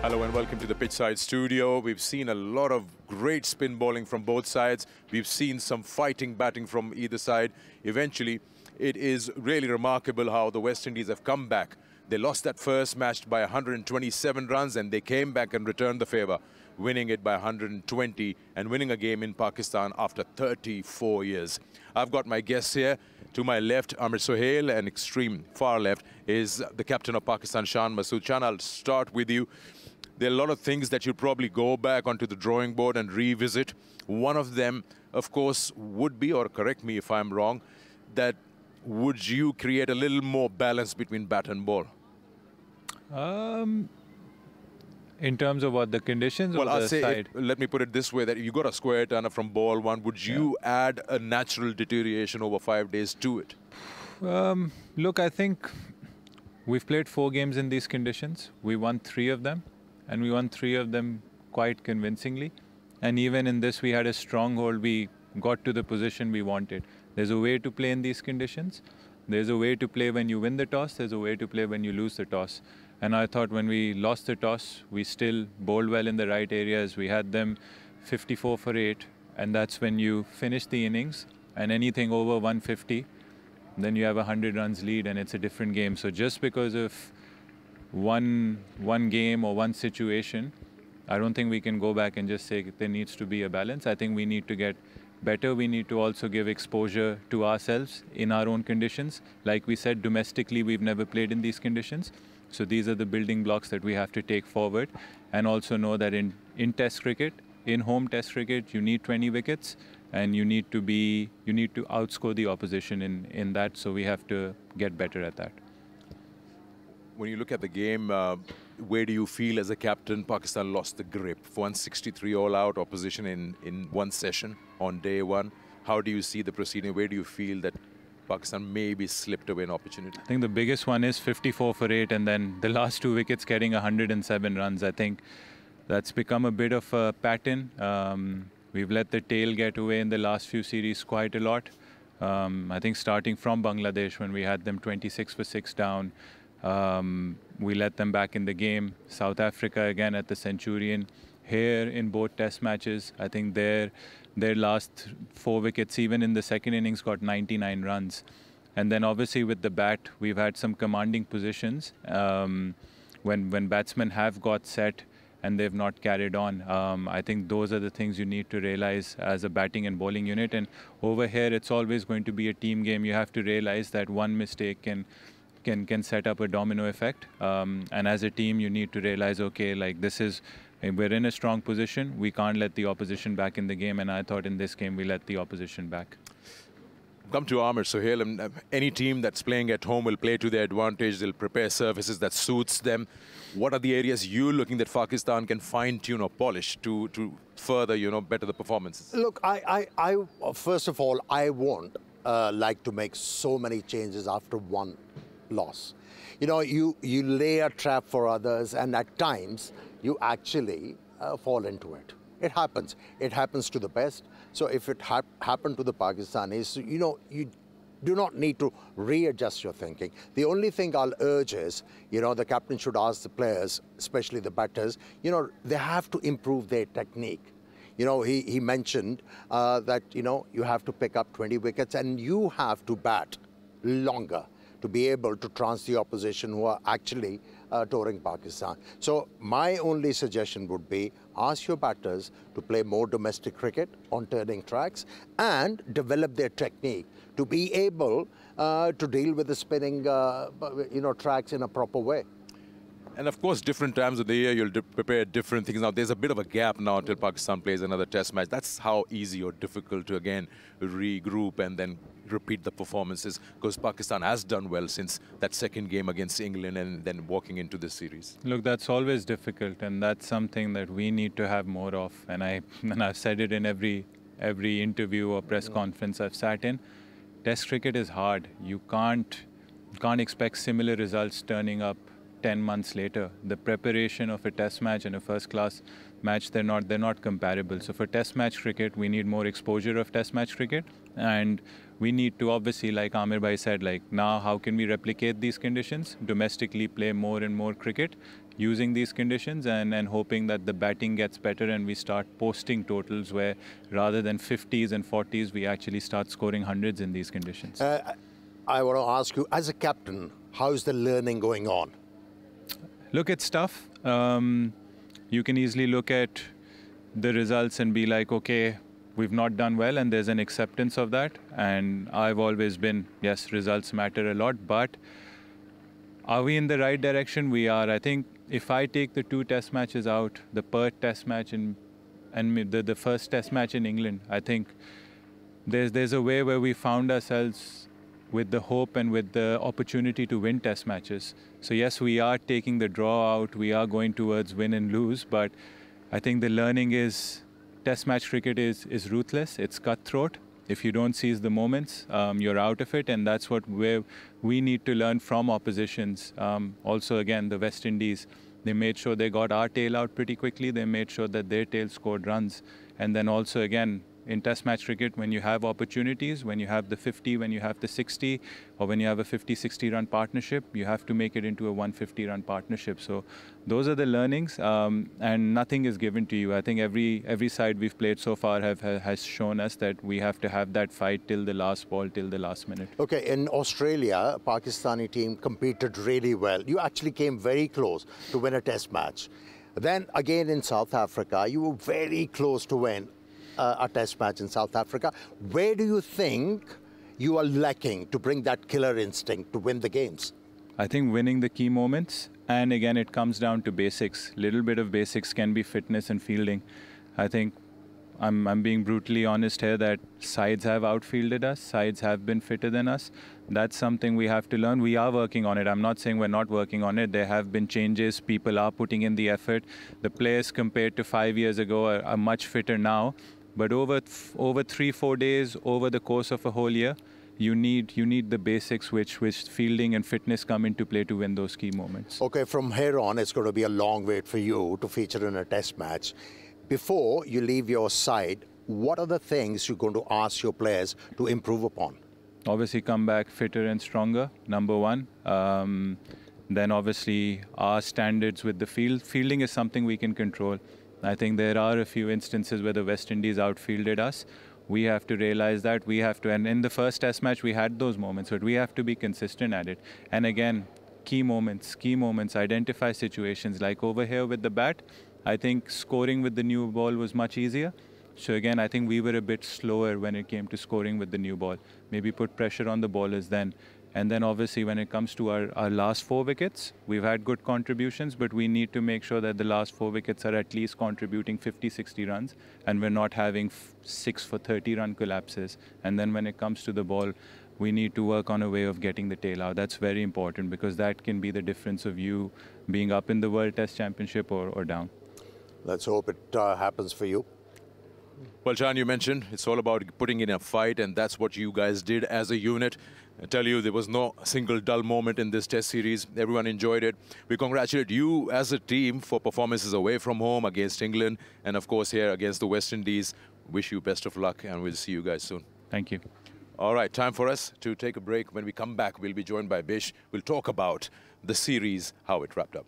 Hello and welcome to the pitchside studio. We've seen a lot of great spin bowling from both sides. We've seen some fighting batting from either side. Eventually, it is really remarkable how the West Indies have come back. They lost that first match by 127 runs and they came back and returned the favour, winning it by 120 and winning a game in Pakistan after 34 years. I've got my guests here. To my left, Amir Sohail, and extreme far left is the captain of Pakistan, Shan Masood. Shan, I'll start with you. There are a lot of things that you'll probably go back onto the drawing board and revisit. One of them, of course, would be, or correct me if I'm wrong, that would you create a little more balance between bat and ball? In terms of what, the conditions well, or the side? Let me put it this way, that if you got a square turner from ball one, would you add a natural deterioration over 5 days to it? Look, I think we've played 4 games in these conditions. We won 3 of them. And we won 3 of them quite convincingly. And even in this, we had a stronghold. We got to the position we wanted. There's a way to play in these conditions. There's a way to play when you win the toss. There's a way to play when you lose the toss. And I thought when we lost the toss, we still bowled well in the right areas. We had them 54 for 8. And that's when you finish the innings. And anything over 150, then you have a 100 runs lead and it's a different game. So just because of one game or one situation, I don't think we can go back and just say there needs to be a balance. I think we need to get better. We need to also give exposure to ourselves in our own conditions. Like we said, domestically, we've never played in these conditions. So these are the building blocks that we have to take forward, and also know that in Test cricket, in home Test cricket, you need 20 wickets and you need to outscore the opposition in that. So we have to get better at that. When you look at the game, where do you feel as a captain Pakistan lost the grip? 163 all-out opposition in one session on day one. How do you see the proceeding? Where do you feel that Pakistan maybe slipped away an opportunity? I think the biggest one is 54 for 8 and then the last 2 wickets getting 107 runs. I think that's become a bit of a pattern. We've let the tail get away in the last few series quite a lot. I think starting from Bangladesh when we had them 26 for 6 down, we let them back in the game. South Africa again at the Centurion. Here in both test matches, I think their last 4 wickets, even in the second innings, got 99 runs. And then obviously with the bat, we've had some commanding positions when batsmen have got set and they've not carried on. I think those are the things you need to realize as a batting and bowling unit. And over here, it's always going to be a team game. You have to realize that one mistake can set up a domino effect. And as a team, you need to realize, okay, like we're in a strong position. We can't let the opposition back in the game. And I thought in this game, we let the opposition back. Come to Amir Sohail. Any team that's playing at home will play to their advantage. They'll prepare services that suits them. What are the areas you're looking that Pakistan can fine-tune or polish to further, better the performances? Look, I first of all, I won't like to make so many changes after one loss. You lay a trap for others, and at times you actually fall into it. It happens. It happens to the best. So if it happened to the Pakistanis, you do not need to readjust your thinking. The only thing I'll urge is, the captain should ask the players, especially the batters, they have to improve their technique. He mentioned that, you have to pick up 20 wickets and you have to bat longer to be able to trounce the opposition who are actually touring Pakistan. So my only suggestion would be ask your batters to play more domestic cricket on turning tracks and develop their technique to be able to deal with the spinning tracks in a proper way. And of course, different times of the year, you'll prepare different things. Now, there's a bit of a gap now until Pakistan plays another test match. That's how easy or difficult to, again, regroup and then repeat the performances, because Pakistan has done well since that second game against England and then walking into this series. Look, that's always difficult, and that's something that we need to have more of. And I've said it in every interview or press conference I've sat in. Test cricket is hard. You can't expect similar results turning up 10 months later. The preparation of a test match and a first-class match, they're not comparable. So for test match cricket, we need more exposure of test match cricket. And we need to obviously, like Amir Bhai said, now how can we replicate these conditions? Domestically play more and more cricket using these conditions and hoping that the batting gets better and we start posting totals where rather than 50s and 40s, we actually start scoring hundreds in these conditions. I want to ask you, as a captain, how's the learning going on? Look, it's tough. You can easily look at the results and be like, okay, we've not done well, and there's an acceptance of that. And I've always been, yes, results matter a lot, but are we in the right direction? We are. I think if I take the 2 test matches out, the Perth test match and the first test match in England, I think there's a way where we found ourselves with the hope and with the opportunity to win test matches. So yes, we are taking the draw out, we are going towards win and lose, but I think the learning is test match cricket is ruthless, it's cutthroat. If you don't seize the moments, you're out of it, and that's where we need to learn from oppositions. Also, again, the West Indies, they made sure they got our tail out pretty quickly, they made sure that their tail scored runs, and then also, again, in test match cricket, when you have opportunities, when you have the 50, when you have the 60, or when you have a 50-60 run partnership, you have to make it into a 150 run partnership. So those are the learnings, and nothing is given to you. I think every side we've played so far has shown us that we have to have that fight till the last ball, till the last minute. Okay, in Australia, Pakistani team competed really well. You actually came very close to win a test match. Then again in South Africa, you were very close to win a test match in South Africa. Where do you think you are lacking to bring that killer instinct to win the games? I think winning the key moments, and again, it comes down to basics. Little bit of basics can be fitness and fielding. I think I'm being brutally honest here that sides have outfielded us, sides have been fitter than us. That's something we have to learn. We are working on it. I'm not saying we're not working on it. There have been changes. People are putting in the effort. The players compared to 5 years ago are much fitter now. But over 3-4 days, over the course of a whole year, you need the basics which fielding and fitness come into play to win those key moments. Okay, from here on, it's going to be a long wait for you to feature in a test match. Before you leave your side, what are the things you're going to ask your players to improve upon? Obviously, come back fitter and stronger, number one. Then obviously, our standards with the fielding is something we can control. I think there are a few instances where the West Indies outfielded us. We have to realize that. We have to, and in the first test match, we had those moments, but we have to be consistent at it. And again, key moments, identify situations. Like over here with the bat, I think scoring with the new ball was much easier. So again, I think we were a bit slower when it came to scoring with the new ball. Maybe put pressure on the bowlers then. And then obviously when it comes to our last 4 wickets, we've had good contributions, but we need to make sure that the last 4 wickets are at least contributing 50-60 runs, and we're not having 6 for 30 run collapses. And then when it comes to the ball, we need to work on a way of getting the tail out. That's very important, because that can be the difference of you being up in the World Test Championship or down. Let's hope it happens for you. Well, John, you mentioned it's all about putting in a fight, and that's what you guys did as a unit. I tell you, there was no single dull moment in this test series. Everyone enjoyed it. We congratulate you as a team for performances away from home against England, and of course here against the West Indies. Wish you best of luck, and we'll see you guys soon. Thank you. All right, time for us to take a break. When we come back, we'll be joined by Bish. We'll talk about the series, how it wrapped up.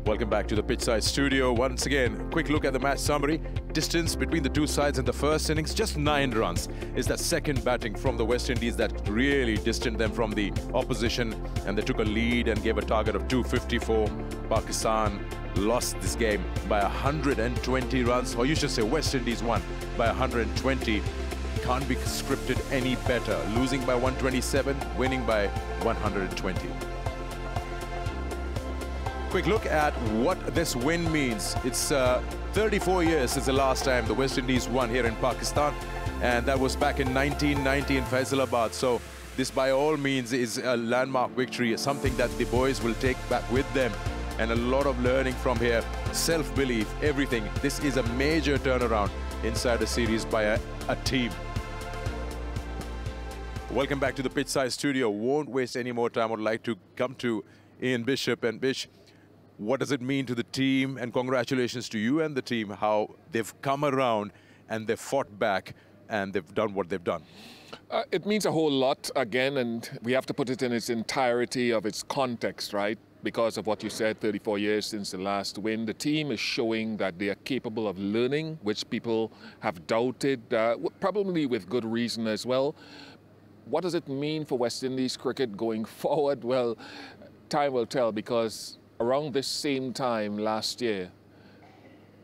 Welcome back to the pitchside studio. Once again, quick look at the match summary. Distance between the two sides in the first innings, just 9 runs. Is that second batting from the West Indies that really distanced them from the opposition, and they took a lead and gave a target of 254. Pakistan lost this game by 120 runs, or you should say West Indies won by 120. Can't be scripted any better. Losing by 127, winning by 120. Quick look at what this win means. It's 34 years since the last time the West Indies won here in Pakistan, and that was back in 1990 in Faisalabad. So this by all means is a landmark victory, something that the boys will take back with them, and a lot of learning from here, self-belief, everything. This is a major turnaround inside the series by a team. Welcome back to the pitchside studio. Won't waste any more time. I'd like to come to Ian Bishop. And Bish, what does it mean to the team? And congratulations to you and the team, how they've come around and they've fought back and they've done what they've done. It means a whole lot, again, and we have to put it in its entirety of its context, right? because of what you said, 34 years since the last win. The team is showing that they are capable of learning, which people have doubted, probably with good reason as well. What does it mean for West Indies cricket going forward? Well, time will tell, because around this same time last year,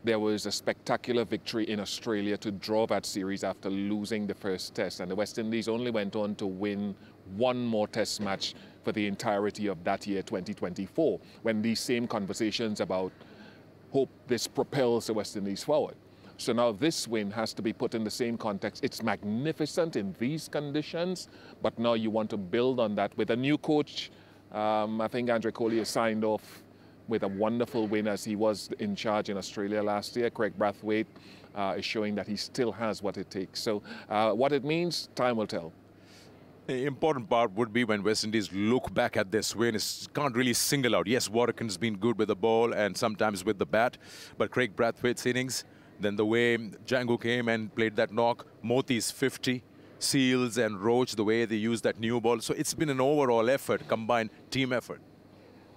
there was a spectacular victory in Australia to draw that series after losing the first test. And the West Indies only went on to win one more test match for the entirety of that year, 2024, when these same conversations about hope this propels the West Indies forward. So now this win has to be put in the same context. It's magnificent in these conditions, but now you want to build on that with a new coach. I think Andre Kohli has signed off with a wonderful win as he was in charge in Australia last year. Craig Brathwaite is showing that he still has what it takes. So what it means, time will tell. The important part would be when West Indies look back at this win, it can't really single out. Yes, Warrican's been good with the ball and sometimes with the bat, but Craig Brathwaite's innings, then the way Django came and played that knock, Moti's 50, Seals and Roach, the way they used that new ball. So it's been an overall effort, combined team effort.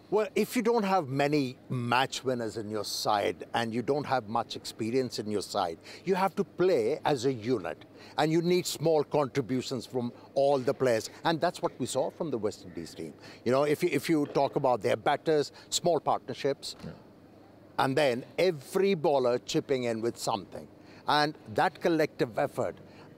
Well, if you don't have many match winners in your side and you don't have much experience in your side, you have to play as a unit. And you need small contributions from all the players. And that's what we saw from the West Indies team. You know, if you talk about their batters, small partnerships, and then every bowler chipping in with something. And that collective effort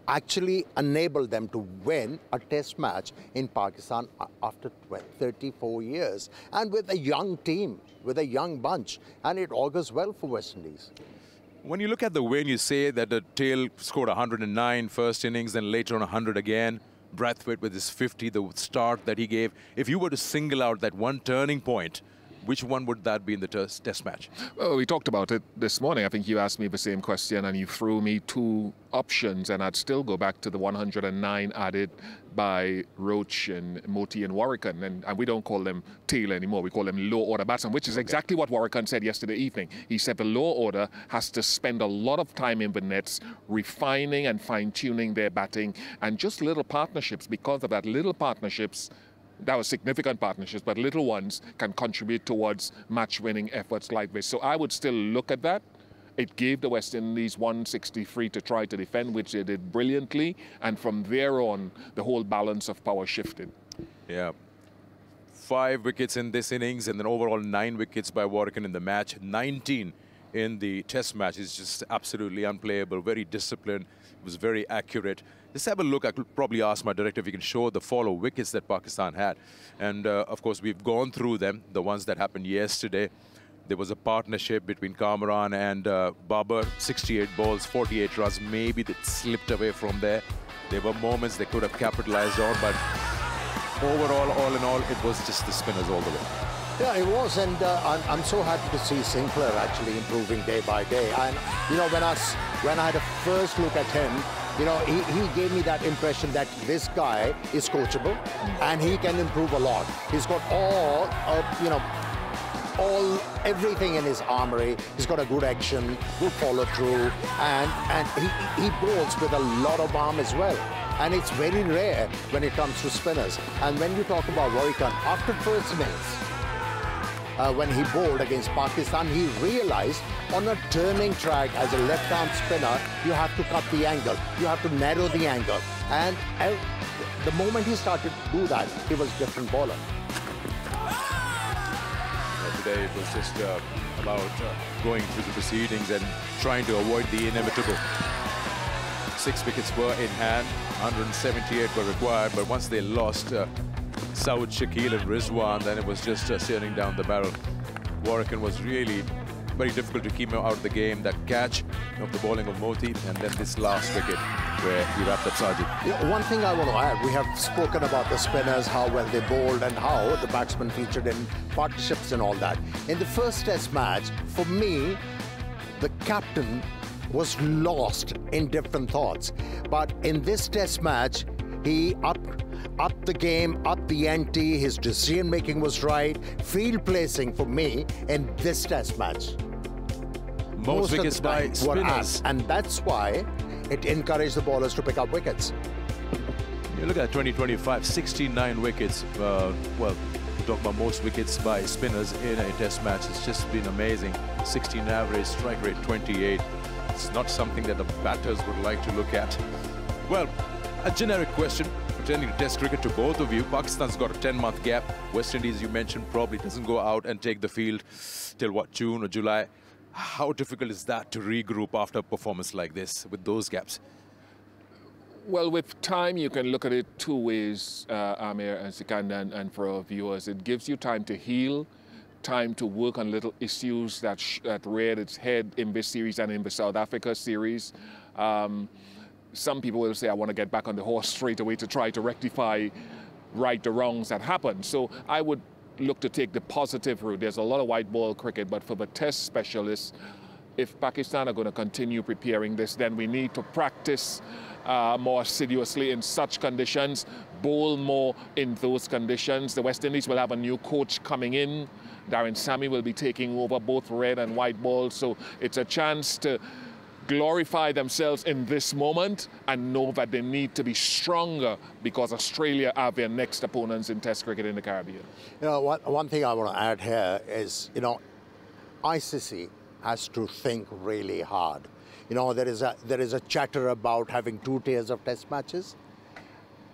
actually enabled them to win a test match in Pakistan after 34 years. And with a young team, with a young bunch. And it augurs well for West Indies. When you look at the win, you say that the tail scored 109 first innings, then later on 100 again. Brathwaite with his 50, the start that he gave. If you were to single out that one turning point, which one would that be in the test match? Well, we talked about it this morning. I think you asked me the same question and you threw me two options, and I'd still go back to the 109 added by Roach and Moti and Warrican. And we don't call them tail anymore. We call them low order batsmen, which is exactly what Warrican said yesterday evening. He said the low order has to spend a lot of time in the nets, refining and fine-tuning their batting, and just little partnerships. Because of that, little partnerships, that was significant partnerships, but little ones can contribute towards match-winning efforts like this. So I would still look at that. It gave the West Indies 163 to try to defend, which they did brilliantly. And from there on, the whole balance of power shifted. Yeah. 5 wickets in this innings, and then overall 9 wickets by Warrican in the match. 19 in the test match. Is just absolutely unplayable, very disciplined, was very accurate. Let's have a look. I could probably ask my director if he can show the fall of wickets that Pakistan had. And of course, we've gone through them, the ones that happened yesterday. There was a partnership between Kamran and Babar, 68 balls, 48 runs. Maybe that slipped away from there. There were moments they could have capitalized on, but overall, all in all, it was just the spinners all the way. Yeah, it was, and I'm so happy to see Sinclair actually improving day by day. And you know, when I had a first look at him, you know, he gave me that impression that this guy is coachable and he can improve a lot. He's got all, you know, everything in his armory. He's got a good action, good follow through, and he bowls with a lot of arm as well. And it's very rare when it comes to spinners. And when you talk about Warrican, after first innings, when he bowled against Pakistan, he realized on a turning track as a left-arm spinner, you have to cut the angle. You have to narrow the angle. And the moment he started to do that, he was a different bowler. Today it was just about going through the proceedings and trying to avoid the inevitable. 6 wickets were in hand, 178 were required, but once they lost Saud, Shakil and Rizwan, then it was just staring down the barrel. Warrican was really very difficult to keep him out of the game. That catch of the bowling of Moti, and then this last wicket where he wrapped up Sajid. Yeah, one thing I want to add, we have spoken about the spinners, how well they bowled and how the batsmen featured in partnerships and all that. In the first test match, for me, the captain was lost in different thoughts. But in this test match, he upped the game, upped the ante, his decision-making was right. Field placing for me in this test match. Most wickets by spinners. And that's why it encouraged the bowlers to pick up wickets. You look at 2025, 69 wickets. Well, talk about most wickets by spinners in a test match. It's just been amazing. 16 average, strike rate 28. It's not something that the batters would like to look at. Well, a generic question pertaining to test cricket to both of you. Pakistan's got a 10-month gap. West Indies, you mentioned, probably doesn't go out and take the field till what, June or July. How difficult is that to regroup after a performance like this with those gaps? Well, with time, you can look at it two ways, Amir and Sikandar, and for our viewers. It gives you time to heal, time to work on little issues that reared its head in this series and in the South Africa series. Some people will say, I want to get back on the horse straight away to try to rectify the wrongs that happened. So I would look to take the positive route. There's a lot of white ball cricket, but for the test specialists, if Pakistan are going to continue preparing this, then we need to practice more assiduously in such conditions, bowl more in those conditions. The West Indies will have a new coach coming in. Darren Sammy will be taking over both red and white balls. So it's a chance to glorify themselves in this moment and know that they need to be stronger because Australia are their next opponents in Test cricket in the Caribbean. You know, one thing I want to add here is, you know, ICC has to think really hard. You know, there is a chatter about having 2 tiers of test matches.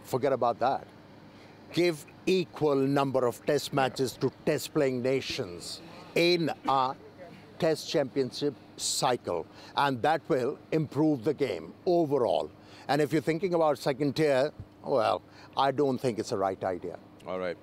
Forget about that. Give equal number of test matches to test playing nations in a test championship cycle, and that will improve the game overall. And if you're thinking about second tier, well, I don't think it's the right idea. All right.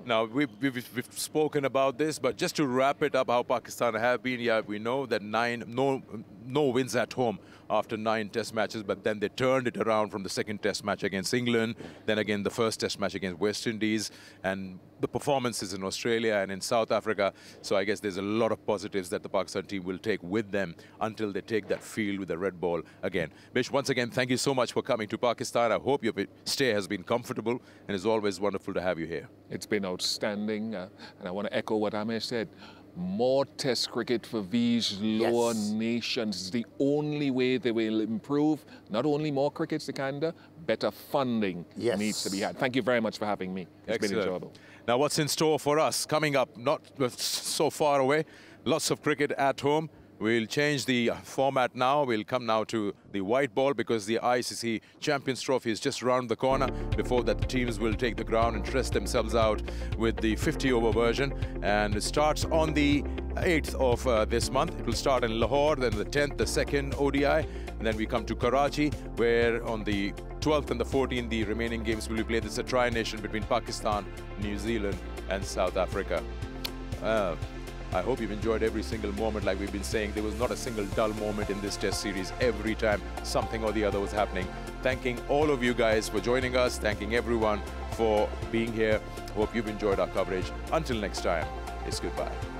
Now, we've spoken about this, but just to wrap it up, how Pakistan have been, yeah, we know that no wins at home after 9 test matches, but then they turned it around from the second test match against England, then again the first test match against West Indies, and the performances in Australia and in South Africa. So I guess there's a lot of positives that the Pakistan team will take with them until they take that field with the red ball again. Bish, once again, thank you so much for coming to Pakistan. I hope your stay has been comfortable, and it's always wonderful to have you here. It's been outstanding, and I want to echo what Amir said. More test cricket for these lower nations is the only way they will improve. Not only more cricket, Sikandar, better funding needs to be had. Thank you very much for having me. It's been enjoyable. Now, what's in store for us? Coming up, not so far away, lots of cricket at home. We'll change the format now. We'll come now to the white ball because the ICC Champions Trophy is just around the corner. Before that, the teams will take the ground and test themselves out with the 50-over version. And it starts on the 8th of this month. It will start in Lahore, then the 10th, the second ODI. And then we come to Karachi, where on the 12th and the 14th, the remaining games will be played. It's a tri-nation between Pakistan, New Zealand, and South Africa. I hope you've enjoyed every single moment. Like we've been saying, there was not a single dull moment in this test series. Every time something or the other was happening. Thanking all of you guys for joining us. Thanking everyone for being here. Hope you've enjoyed our coverage. Until next time, it's goodbye.